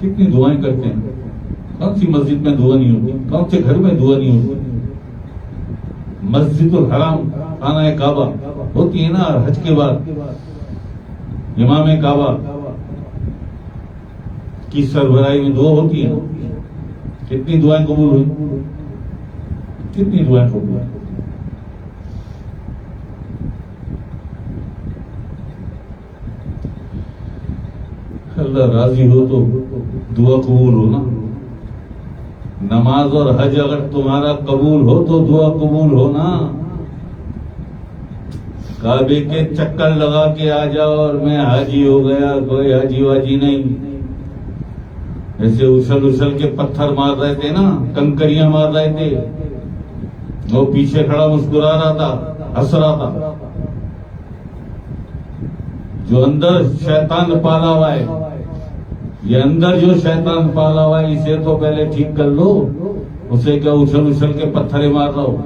کتنی دعائیں کرتے ہیں. کون سی مسجد میں دعا نہیں ہوتی؟ کون سے گھر میں دعا نہیں ہوتی؟ مسجد الحرام خانہ کعبہ ہوتی ہے نا حج کے بعد. امام کعبہ کی سربراہی میں دعا ہوتی ہے. کتنی دعائیں قبول ہوئی؟ کتنی دعائیں قبول ہوئی؟ اللہ راضی ہو تو دعا قبول ہو نا. نماز اور حج اگر تمہارا قبول ہو تو دعا قبول ہو نا. کعبے کے چکر لگا کے آ جاؤ اور میں حاجی ہو گیا، کوئی حاجی واجی نہیں. ایسے اچھل کے پتھر مار رہے تھے نا، کنکریاں مار رہے تھے، وہ پیچھے کھڑا مسکرا رہا تھا، ہنس رہا تھا. جو اندر شیطان پالا ہوا ہے، یہ اندر جو شیطان پالا ہوا ہے، اسے تو پہلے ٹھیک کر لو. اسے کیا اچھل کے پتھریں مار رہا ہو،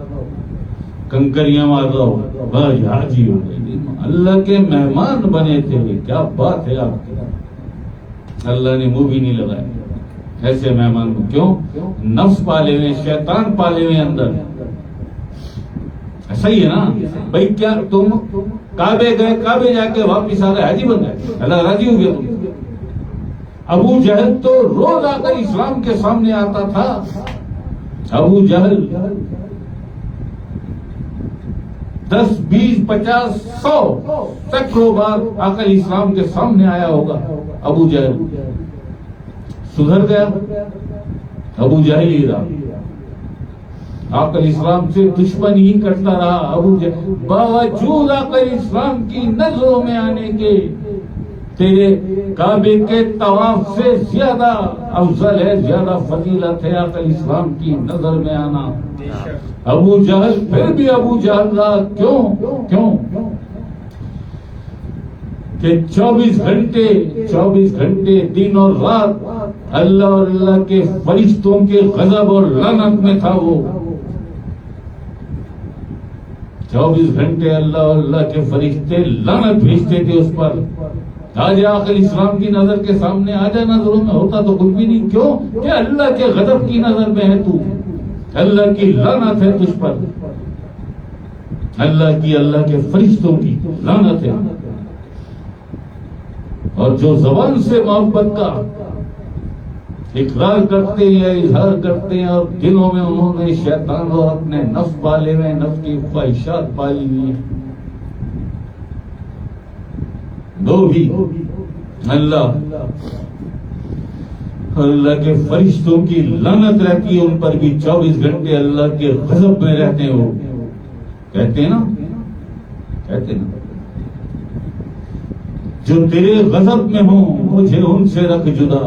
کنکریاں مار رہا ہو، بھائی حاجی ہو گئی. اللہ کے مہمان بنے تھے. کیا بات ہے آپ کی. اللہ نے منہ بھی نہیں لگایا ایسے مہمان کو. کیوں؟ نفس پالے ہوئے، شیطان پالے ہوئے اندر. صحیح ہے نا بھائی. کیا تم کعبے گئے، کعبے جا کے واپس آ گئے، حاجی بن گئے، اللہ راضی ہو گیا تم. ابو جہل تو روز آ کر اسلام کے سامنے آتا تھا. ابو جہل 10 20 50 100 سینکڑوں بار آ کر اسلام کے سامنے آیا ہوگا. ابو جہل سدھر گیا؟ ابو جہل ہی رہا. آ کر اسلام سے دشمن ہی کرتا رہا. ابو جہل باوجود آ کر اسلام کی نظروں میں آنے کے تیرے کعبے کے طواف سے زیادہ افضل ہے، زیادہ فضیلت ہے آ کر اسلام کی نظر میں آنا. ابو جہل پھر بھی ابو جہل رہا. کیوں کہ 24 گھنٹے دن اور رات اللہ اور اللہ کے فرشتوں کے غضب اور لعنت میں تھا. وہ 24 گھنٹے اللہ اور اللہ کے فرشتے لعنت بھیجتے تھے اس پر. آج آخر اسلام کی نظر کے سامنے آ جا. نظروں میں ہوتا تو کچھ بھی نہیں. کیوں کہ اللہ کے غضب کی نظر میں ہے تو. اللہ کی لعنت ہے تجھ پر، اللہ کے فرشتوں کی لعنت ہے. اور جو زبان سے محبت کا اقرار کرتے ہیں، اظہار کرتے ہیں، اور دلوں میں انہوں نے شیطان اور اپنے نفس پالے ہوئے، نفس کی خواہشات پالی ہوئی ہیں، وہ بھی اللہ کے فرشتوں کی لعنت رہتی ہے ان پر بھی. 24 گھنٹے اللہ کے غضب میں رہتے ہیں. وہ کہتے ہیں نا جو تیرے غضب میں ہوں مجھے ان سے رکھ جدا.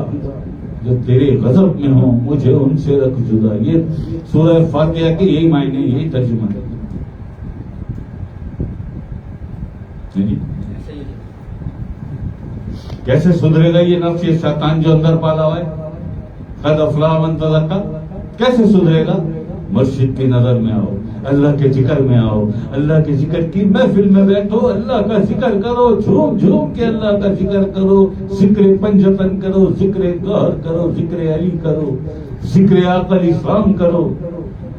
جو تیرے غضب میں ہوں مجھے ان سے رکھ جدا. یہ سورہ فاتحہ کے یہی معنی، یہی ترجمہ ہے. کیسے سدھرے گا یہ نفس، یہ شیطان جو اندر پالا ہوا ہے؟ قد افلح من تزکا. کیسے سدھرے گا؟ مسجد کی نظر میں آؤ، اللہ کے ذکر میں آؤ، اللہ کے ذکر کی محفل میں بیٹھو، اللہ کا ذکر کرو، جھوم جھوم کے اللہ کا ذکر کرو، ذکر پنجتن کرو، ذکر گہر کرو، ذکر علی کرو، ذکر آقا الاسلام کرو.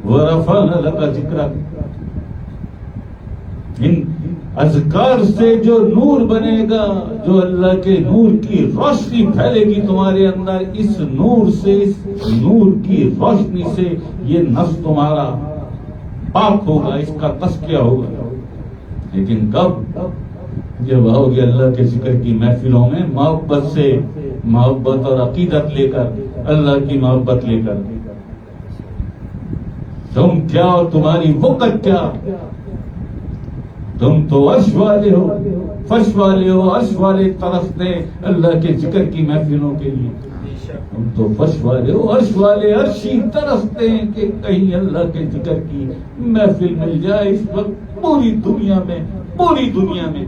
ورفعنا لک ذکرک. ان اذکار سے جو نور بنے گا، جو اللہ کے نور کی روشنی پھیلے گی تمہارے اندر، اس نور سے، اس نور کی روشنی سے یہ نفس تمہارا پاک ہوگا، اس کا تزکیہ ہوگا. لیکن کب؟ جب آؤ گے اللہ کے ذکر کی محفلوں میں محبت سے، محبت اور عقیدت لے کر، اللہ کی محبت لے کر. تم کیا اور تمہاری وقت کیا؟ تم تو عرش والے ہو، فرش والے ہو، عرش والے ترستے اللہ کے ذکر کی محفلوں کے لیے. تم تو فرش والے ہو، عرش والے عرشی ترستے ہیں کہ کہیں اللہ کے ذکر کی محفل مل جائے. اس وقت پوری دنیا میں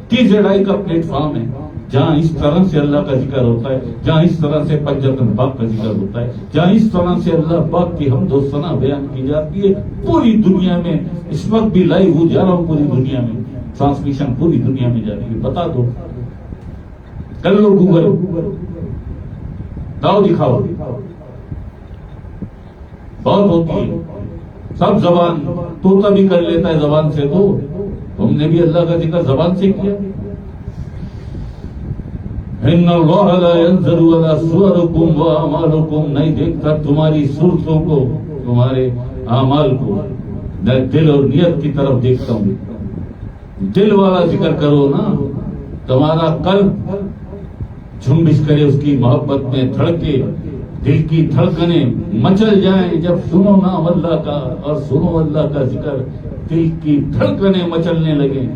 کی زڑائی کا پلیٹ فارم ہے جہاں اس طرح سے اللہ کا ذکر ہوتا ہے، جہاں اس طرح سے پنجتن پاک کا ذکر ہوتا ہے، جہاں اس طرح سے اللہ پاک کی حمد و ثنا بیان کی جاتی ہے. پوری دنیا میں اس وقت بھی لائیو ہو جا رہا ہوں، پوری دنیا میں ٹرانسمیشن پوری دنیا میں جا رہی ہے. بتا دو کر لو گوگل، داؤ دکھاؤ، بہت ہوتی ہے. سب زبان طوطا بھی کر لیتا ہے زبان سے، تو تم نے بھی اللہ کا ذکر زبان سے کیا. ان اللہ لا ينظر الى صورکم واعمالکم، نہیں دیکھتا تمہاری صورتوں کو، تمہارے اعمال کو، میں دل اور نیت کی طرف دیکھتا ہوں. دل والا ذکر کرو نا، تمہارا قلب جھنبش کرے اس کی محبت میں، دھڑکے، دل کی دھڑکنیں مچل جائیں جب سنو نام اللہ کا اور سنو اللہ کا ذکر، دل کی دھڑکنیں مچلنے لگیں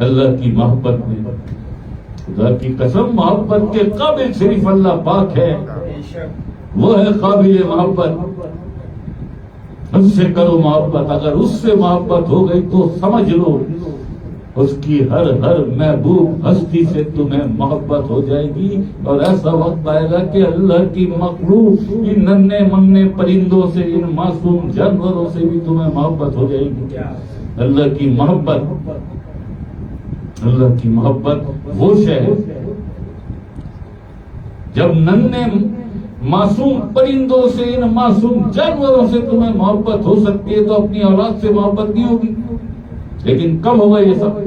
اللہ کی محبت میں. خدا کی قسم محبت کے قابل صرف اللہ پاک ہے، وہ ہے قابل محبت. اس سے کرو محبت، اگر اس سے محبت ہو گئی تو سمجھ لو اس کی ہر محبوب ہستی سے تمہیں محبت ہو جائے گی. اور ایسا وقت آئے گا کہ اللہ کی مخلوق ان ننھے منھے پرندوں سے، ان معصوم جانوروں سے بھی تمہیں محبت ہو جائے گی. اللہ کی محبت، اللہ کی محبت وہ شے ہے جب ننھے معصوم پرندوں سے، ان معصوم جانوروں سے تمہیں محبت ہو سکتی ہے تو اپنی اولاد سے محبت نہیں ہوگی. لیکن کب ہوگا یہ سب؟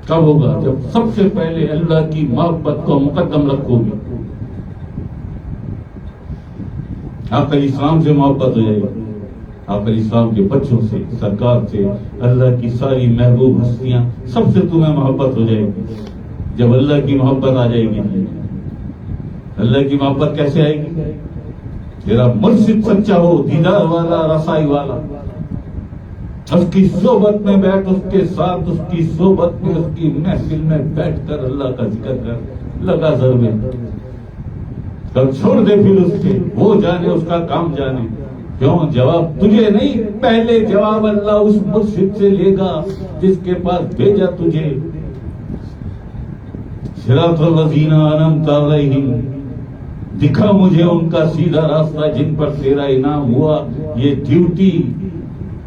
کب ہوگا؟ جب سب سے پہلے اللہ کی محبت کو مقدم رکھو گی. آقا اسلام سے محبت ہو جائے گی، آقا اسلام کے بچوں سے، سرکار سے، اللہ کی ساری محبوب ہستیاں، سب سے تمہیں محبت ہو جائے گی. جب اللہ کی محبت آ جائے گی، اللہ کی محبت کیسے آئے گی؟ تیرا مرشد سچا ہو، دیدار والا، رسائی والا، اس کی صحبت میں بیٹھ، اس کے ساتھ، اس کی صحبت میں، اس کی محفل میں بیٹھ کر اللہ کا ذکر کر، لگا سر میں. کل چھوڑ دے پھر اس کے، وہ جانے، اس کا کام جانے. کیوں؟ جواب تجھے نہیں، پہلے جواب اللہ اس مرشد سے لے گا جس کے پاس بھیجا تجھے. صراط الذین انعمت علیہم، دکھا مجھے ان کا سیدھا راستہ جن پر تیرا انعام ہوا. یہ ڈیوٹی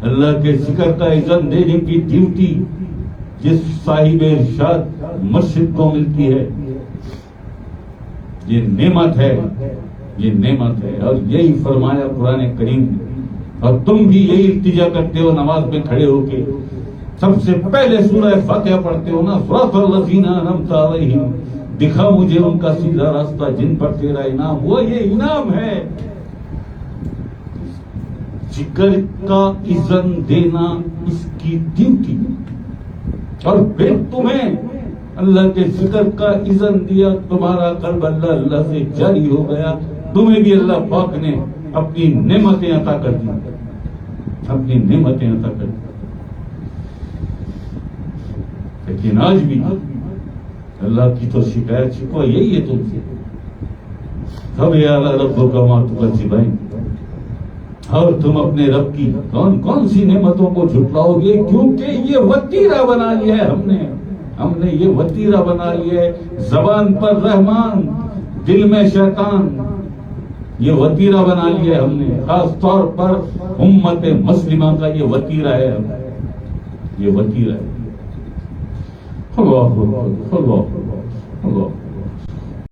اللہ کے ذکر کا اذن دینے کی ڈیوٹی جس صاحب ارشاد مرشد کو ملتی ہے، یہ نعمت ہے، یہ نعمت ہے. اور یہی فرمایا قرآن کریم نے. اور تم بھی یہی التجا کرتے ہو نماز میں کھڑے ہو کے، سب سے پہلے سورہ فاتحہ پڑھتے ہو نا، صراط الذین انعمت علیہم، دکھا مجھے ان کا سیدھا راستہ جن پر تیرا انعام ہوا. یہ انعام ہے، ذکر کا اذن دینا اس کی ڈیوٹی. اور پھر تمہیں اللہ کے ذکر کا اذن دیا، تمہارا قلب اللہ سے جاری ہو گیا، تمہیں بھی اللہ پاک نے اپنی نعمتیں عطا کر دی، اپنی نعمتیں عطا کر دی. لیکن آج بھی اللہ کی تو شکایت شکوہ یہی ہے تم سے. سب اعلیٰ ربوں کا ماتو کا، اور تم اپنے رب کی کون کون سی نعمتوں کو جھٹلاؤ گے، کیونکہ یہ وتیرہ بنا لیا ہے ہم نے یہ وتیرہ بنا لیا ہے. زبان پر رحمان، دل میں شیطان، یہ وتیرہ بنا لیا ہے ہم نے. خاص طور پر امت مسلمہ کا یہ وتیرہ ہے، یہ وتیرہ ہے. اللہ اللہ اللہ اللہ.